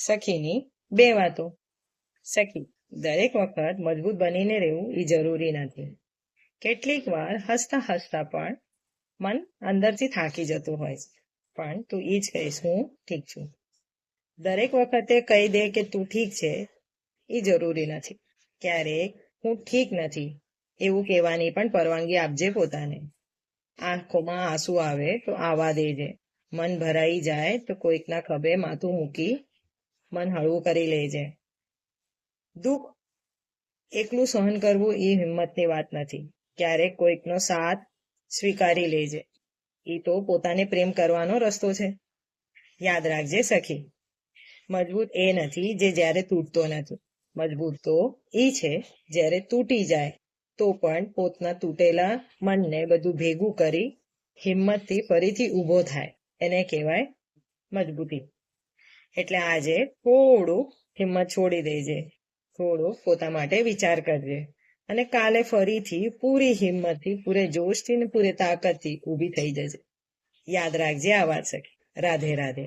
સખીની બે વાતો. સખી, દરેક વખત મજબૂત બનીને રહેવું એ જરૂરી નથી. કેટલીક વાર હસતા હસતા પણ મન અંદરથી થાકી જતું હોય છે. પણ તું એ જ કહીશ, હું ઠીક છું. દરેક વખતે કહી દે કે તું ઠીક છે એ જરૂરી નથી. ક્યારેક હું ઠીક નથી એવું કહેવાની પણ પરવાનગી આપજે પોતાને. આંખોમાં આંસુ આવે તો આવવા દેજે. મન ભરાઈ જાય તો કોઈકના ખભે માથું મૂકી મન હળવું કરી લેજે. દુઃખ એકલું સહન કરવું એ હિંમતની વાત નથી. ક્યારેક કોઈકનો સાથ સ્વીકારી લેજે. એ તો પોતાને પ્રેમ કરવાનો રસ્તો છે. યાદ રાખજે સખી, મજબૂત એ નથી જે જ્યારે તૂટતો નથી. મજબૂત તો એ છે જ્યારે તૂટી જાય તો પણ પોતાના તૂટેલા મનને બધું ભેગું કરી હિંમતથી ફરીથી ઊભો થાય. એને કહેવાય મજબૂતી. એટલે આજે થોડું હિંમત છોડી દેજે, થોડું પોતા માટે વિચાર કરજે અને કાલે ફરીથી પૂરી હિંમતથી, પૂરે જોશથી ને પૂરે તાકાતથી ઊભી થઈ જજે. યાદ રાખજે આ વાત સખી. રાધે રાધે.